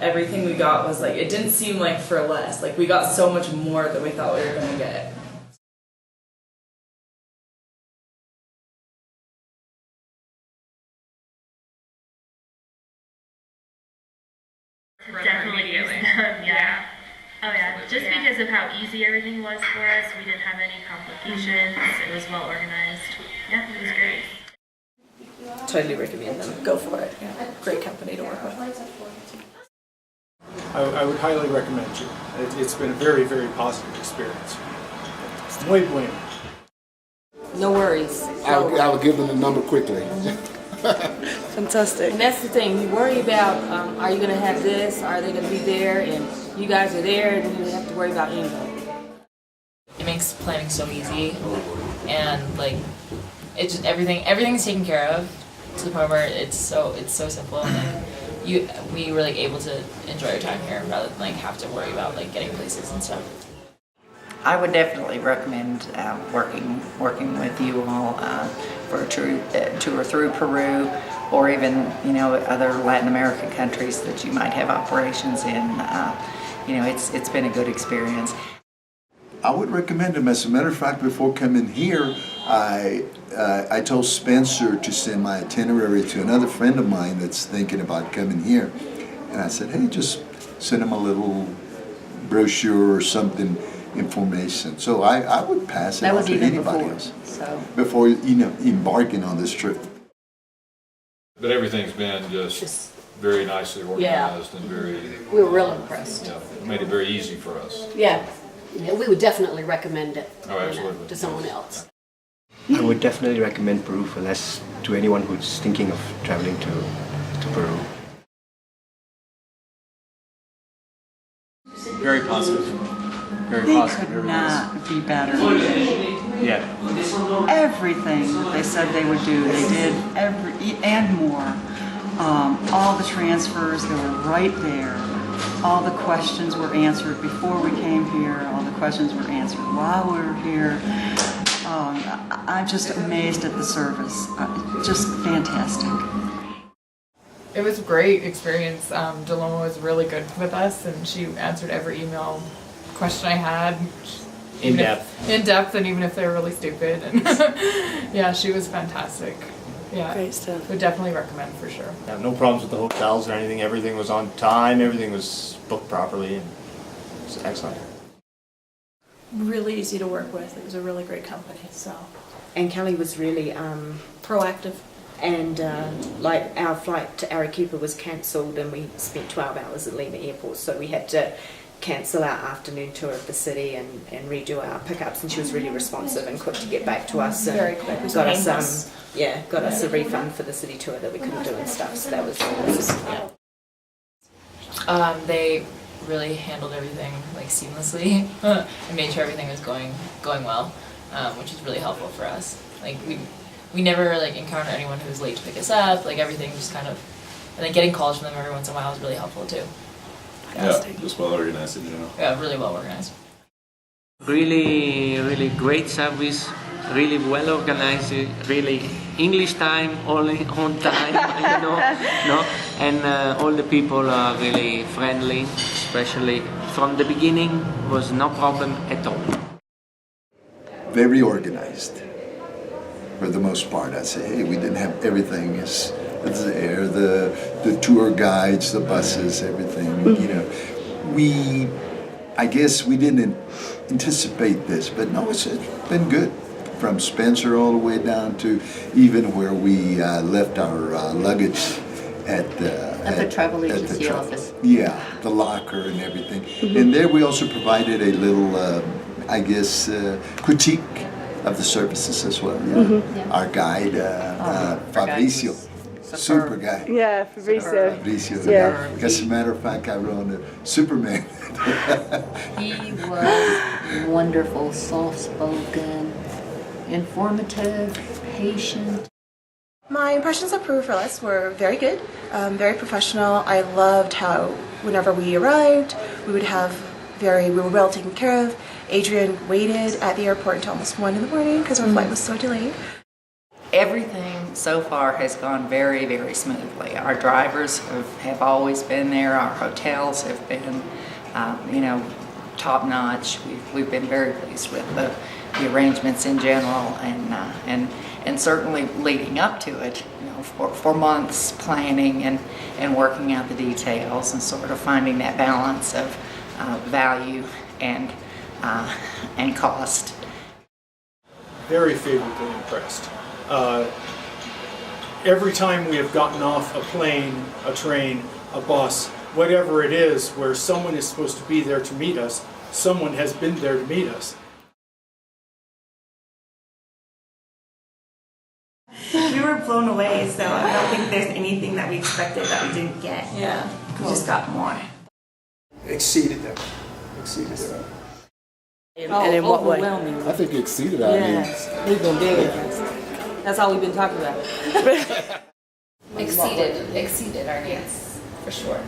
Everything we got was like, it didn't seem like for less. Like, we got so much more than we thought we were going to get. Definitely use them, yeah. Oh yeah, just because of how easy everything was for us, we didn't have any complications, it was well organized. Yeah, it was great. Totally recommend them. Go for it. Yeah. Great company to work with. I would highly recommend you. It's been a very, very positive experience. Muy bueno. No worries. I would give them the number quickly. Fantastic. And that's the thing. You worry about, are you going to have this? Are they going to be there? And you guys are there, and you don't have to worry about anything. It makes planning so easy, and like it just everything's taken care of to the point where it's so simple. And we were like able to enjoy our time here rather than like have to worry about like getting places and stuff. I would definitely recommend working with you all for a tour through Peru, or even other Latin American countries that you might have operations in. It's been a good experience. I would recommend them. As a matter of fact, before coming here, I told Spencer to send my itinerary to another friend of mine that's thinking about coming here, and I said, hey, just send him a little brochure or something. Information. So I would pass it on to anybody else. Before embarking on this trip. But everything's been just very nicely organized and very. We were real impressed. Made it very easy for us. Yeah, we would definitely recommend it. Oh, absolutely. To someone else. I would definitely recommend Peru for less to anyone who's thinking of traveling to Peru. Very positive. Very positive. Could not be better. Yeah. Everything that they said they would do, they did and more. All the transfers, they were right there. All the questions were answered before we came here. All the questions were answered while we were here. I'm just amazed at the service. Just fantastic. It was a great experience. Deloma was really good with us, and she answered every email question I had. In depth, and even if they were really stupid. And yeah, she was fantastic. Yeah, Great stuff. Would definitely recommend for sure. Yeah, no problems with the hotels or anything. Everything was on time. Everything was booked properly, and it was excellent. Really easy to work with. It was a really great company. So. And Kelly was really proactive. And like our flight to Arequipa was cancelled, and we spent 12 hours at Lima Airport, so we had to cancel our afternoon tour of the city and redo our pickups, and she was really responsive and quick to get back to us, and very quick. got us got us a refund for the city tour that we couldn't do and stuff, so that was They really handled everything like seamlessly and made sure everything was going well, which was really helpful for us. Like we never like encountered anyone who was late to pick us up. Like everything just kind of, and then getting calls from them every once in a while was really helpful too. Yeah, just well organized in general. Yeah, really well organized. Really great service, really well organized, really English time, only on time, and all the people are really friendly, especially from the beginning was no problem at all. Very organized. For the most part, I'd say, hey, we didn't have everything is there, the tour guides, the buses, everything, I guess we didn't anticipate this, but no, it's been good. From Spencer all the way down to even where we left our luggage at the travel agency office. Yeah, the locker and everything. And there we also provided a little, critique of the services as well. Yeah. Our guide, Fabricio. Super guy. Yeah, Fabricio. Yeah. As a matter of fact, I wrote a Superman. He was wonderful, soft-spoken, informative, patient. My impressions of Peru for us were very good, very professional. I loved how whenever we arrived, we were well taken care of. Adrian waited at the airport until almost 1 in the morning because our flight was so delayed. Everything so far has gone very, very smoothly. Our drivers have always been there. Our hotels have been, top notch. We've been very pleased with the arrangements in general, and certainly leading up to it, for months planning and working out the details and sort of finding that balance of value and cost. Very favorably impressed. Every time we have gotten off a plane, a train, a bus, whatever it is, where someone is supposed to be there to meet us, someone has been there to meet us. We were blown away, so I don't think there's anything that we expected that we didn't get. Yeah, we just got more. Exceeded them. Exceeded them. And in what way? I think it exceeded our needs. We've been very impressed. That's all we've been talking about. Exceeded our needs, for sure.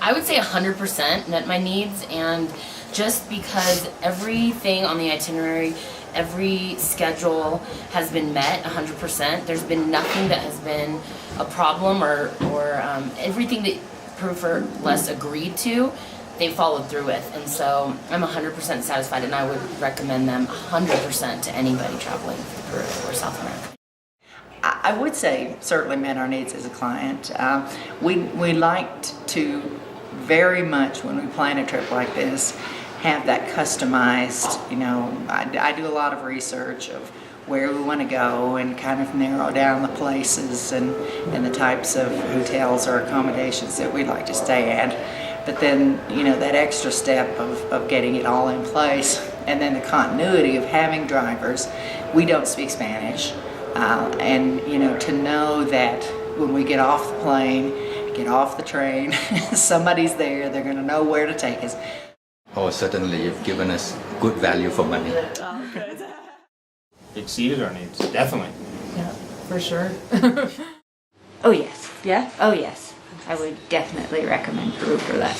I would say 100% met my needs, and just because everything on the itinerary, every schedule has been met 100%. There's been nothing that has been a problem or everything that Proof or Les agreed to, they followed through with. And so I'm 100% satisfied, and I would recommend them 100% to anybody traveling to Peru or South America. I would say certainly met our needs as a client. We liked to very much, when we plan a trip like this, have that customized, I do a lot of research of where we want to go and kind of narrow down the places and the types of hotels or accommodations that we'd like to stay at. But then, that extra step of getting it all in place, and then the continuity of having drivers. We don't speak Spanish, and to know that when we get off the plane, get off the train, somebody's there, they're going to know where to take us. Oh, certainly, you've given us good value for money. Oh, good. Exceeded our needs, definitely. Yeah, for sure. Oh yes. Yeah? Oh yes. I would definitely recommend Peru for that.